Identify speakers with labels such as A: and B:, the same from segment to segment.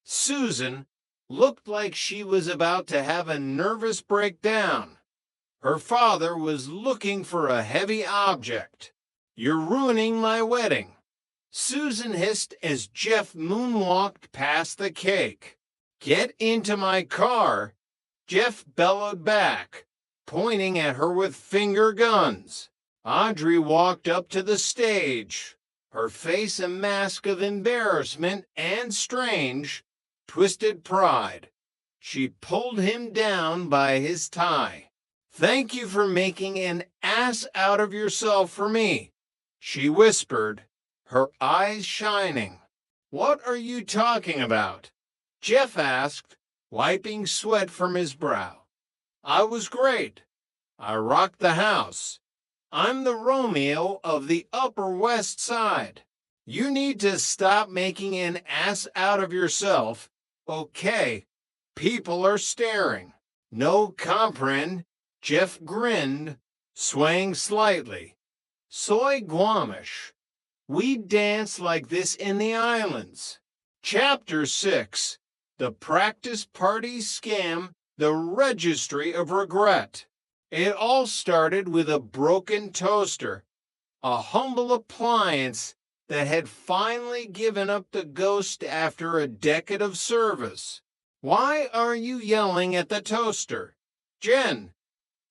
A: Susan looked like she was about to have a nervous breakdown. Her father was looking for a heavy object. "You're ruining my wedding," Susan hissed as Jeff moonwalked past the cake. "Get into my car," Jeff bellowed back, pointing at her with finger guns. Audrey walked up to the stage, her face a mask of embarrassment and strange, twisted pride. She pulled him down by his tie. "Thank you for making an ass out of yourself for me," she whispered, her eyes shining. "What are you talking about?" Jeff asked, wiping sweat from his brow. "I was great. I rocked the house. I'm the Romeo of the Upper West Side. You need to stop making an ass out of yourself, okay? People are staring." "No comprehend," Jeff grinned, swaying slightly. "Soy Guamish. We dance like this in the islands." Chapter 6. The Practice Party Scam, the Registry of Regret. It all started with a broken toaster, a humble appliance that had finally given up the ghost after a decade of service. "Why are you yelling at the toaster, Jen?"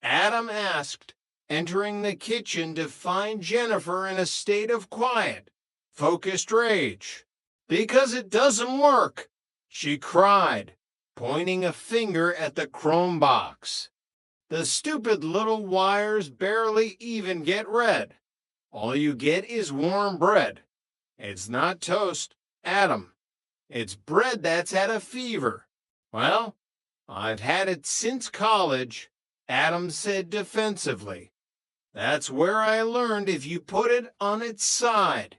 A: Adam asked, entering the kitchen to find Jennifer in a state of quiet, focused rage. "Because it doesn't work," she cried, pointing a finger at the chrome box. "The stupid little wires barely even get red. All you get is warm bread. It's not toast, Adam. It's bread that's had a fever." "Well, I've had it since college," Adam said defensively. "That's where I learned if you put it on its side,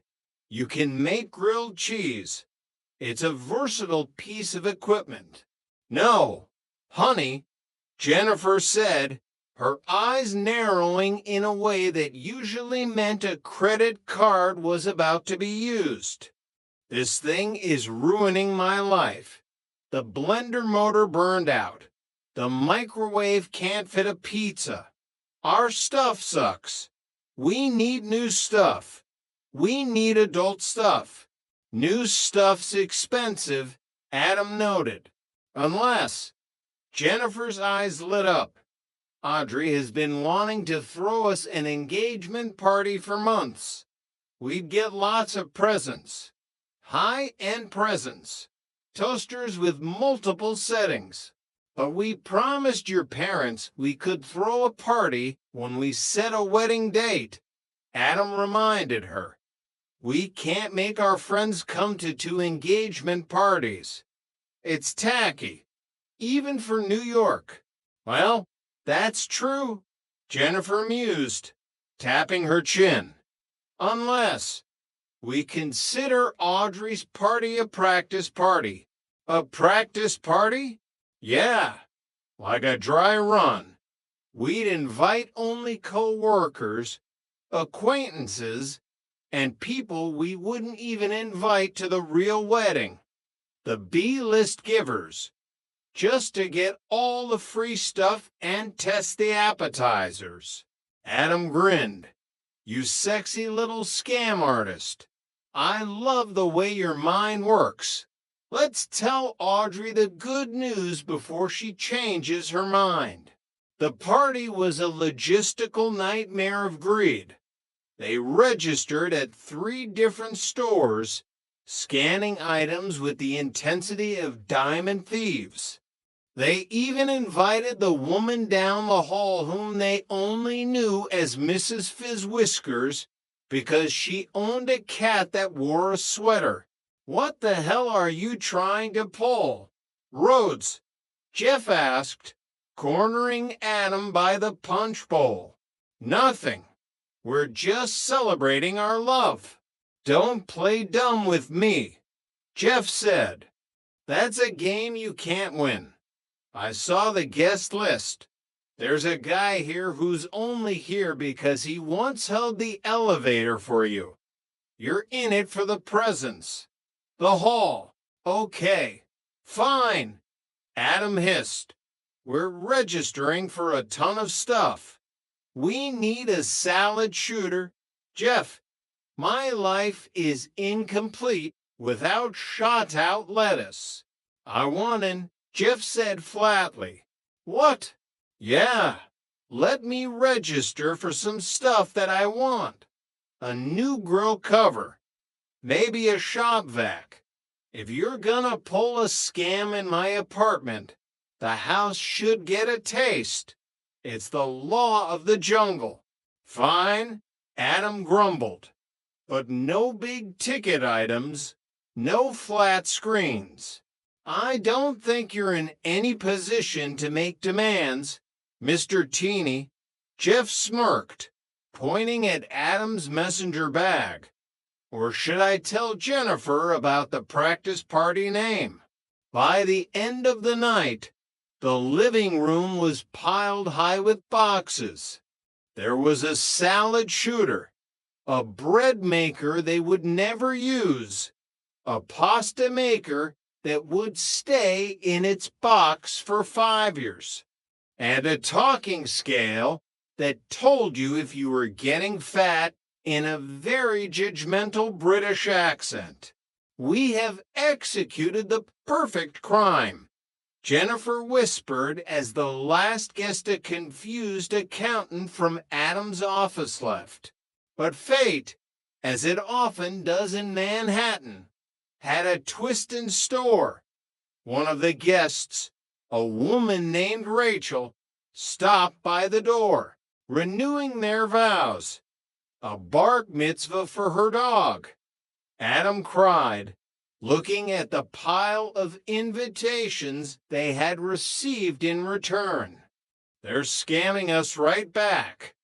A: you can make grilled cheese. It's a versatile piece of equipment." "No, honey," Jennifer said, her eyes narrowing in a way that usually meant a credit card was about to be used. "This thing is ruining my life. The blender motor burned out. The microwave can't fit a pizza. Our stuff sucks. We need new stuff. We need adult stuff. New stuff's expensive," Adam noted. "Unless..." Jennifer's eyes lit up. "Audrey has been wanting to throw us an engagement party for months. We'd get lots of presents. High-end presents. Toasters with multiple settings. But we promised your parents we could throw a party when we set a wedding date," Adam reminded her. "We can't make our friends come to 2 engagement parties. It's tacky, even for New York." "Well, that's true," Jennifer mused, tapping her chin. "Unless we consider Audrey's party a practice party." "A practice party?" "Yeah, like a dry run. We'd invite only co-workers, acquaintances, and people we wouldn't even invite to the real wedding. The B-list givers. Just to get all the free stuff and test the appetizers." Adam grinned. "You sexy little scam artist. I love the way your mind works. Let's tell Audrey the good news before she changes her mind." The party was a logistical nightmare of greed. They registered at 3 different stores, scanning items with the intensity of diamond thieves. They even invited the woman down the hall whom they only knew as Mrs. Fizzwhiskers because she owned a cat that wore a sweater. "What the hell are you trying to pull, Rhodes?" Jeff asked, cornering Adam by the punch bowl. "Nothing. We're just celebrating our love." "Don't play dumb with me," Jeff said. "That's a game you can't win. I saw the guest list. There's a guy here who's only here because he once held the elevator for you. You're in it for the presents, the hall, Okay, fine, Adam hissed. We're registering for a ton of stuff. We need a salad shooter. Jeff, my life is incomplete without shot-out lettuce. I want an, Jeff said flatly. What? Yeah, let me register for some stuff that I want. A new grill cover. Maybe a shop vac. If you're gonna pull a scam in my apartment, the house should get a taste. It's the law of the jungle. Fine, Adam grumbled. But no big ticket items, no flat screens. I don't think you're in any position to make demands, Mr. Teeny. Jeff smirked, pointing at Adam's messenger bag. Or should I tell Jennifer about the practice party name? By the end of the night, the living room was piled high with boxes. There was a salad shooter, a bread maker they would never use, a pasta maker that would stay in its box for 5 years, and a talking scale that told you if you were getting fat in a very judgmental British accent. We have executed the perfect crime, Jennifer whispered as the last guest, a confused accountant from Adam's office, left. But fate, as it often does in Manhattan, had a twist in store. One of the guests, a woman named Rachel, stopped by the door, renewing their vows. A bar mitzvah for her dog. Adam cried, looking at the pile of invitations they had received in return. They're scamming us right back.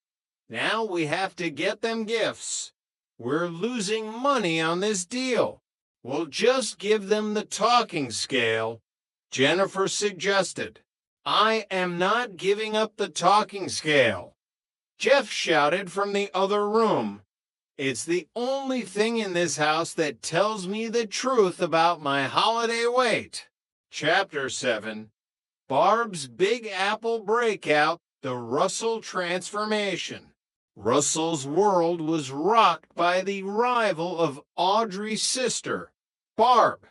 A: Now we have to get them gifts. We're losing money on this deal. We'll just give them the talking scale, Jennifer suggested. I am not giving up the talking scale, Jeff shouted from the other room. It's the only thing in this house that tells me the truth about my holiday weight. Chapter 7. Barb's Big Apple Breakout, the Russell Transformation. Russell's world was rocked by the arrival of Audrey's sister, Barb.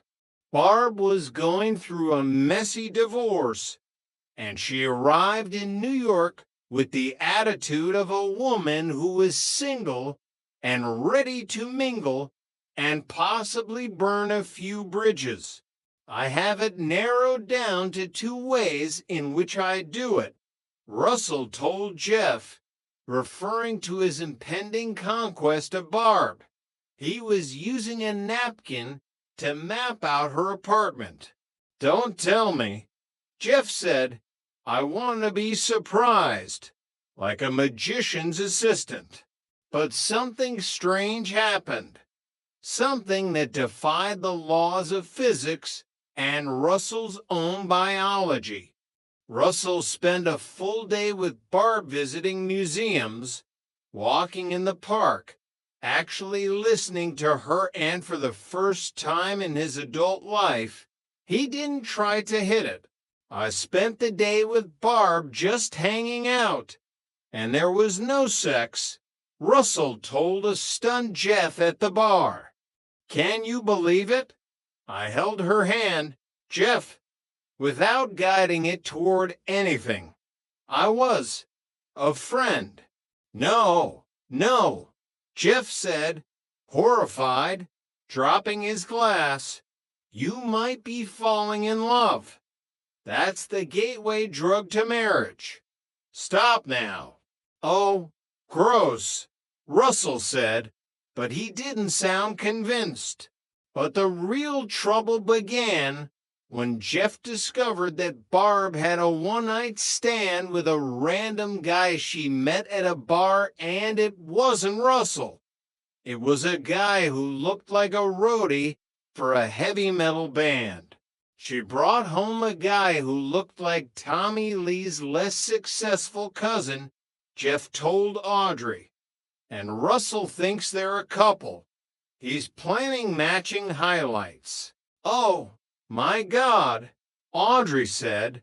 A: Barb was going through a messy divorce, and she arrived in New York with the attitude of a woman who was single and ready to mingle and possibly burn a few bridges. I have it narrowed down to 2 ways in which I do it, Russell told Jeff, referring to his impending conquest of Barb. He was using a napkin to map out her apartment. Don't tell me. Jeff said, I want to be surprised, like a magician's assistant. But something strange happened. Something that defied the laws of physics and Russell's own biology. Russell spent a full day with Barb visiting museums, walking in the park, actually listening to her, and for the first time in his adult life, he didn't try to hit it. I spent the day with Barb just hanging out, and there was no sex, Russell told a stunned Jeff at the bar. Can you believe it? I held her hand, Jeff, without guiding it toward anything. I was a friend. No, Jeff said, horrified, dropping his glass. You might be falling in love. That's the gateway drug to marriage. Stop now. Oh, gross, Russell said, but he didn't sound convinced. But the real trouble began when Jeff discovered that Barb had a one-night stand with a random guy she met at a bar, and it wasn't Russell. It was a guy who looked like a roadie for a heavy metal band. She brought home a guy who looked like Tommy Lee's less successful cousin, Jeff told Audrey. And Russell thinks they're a couple. He's planning matching highlights. Oh, My God, Audrey said,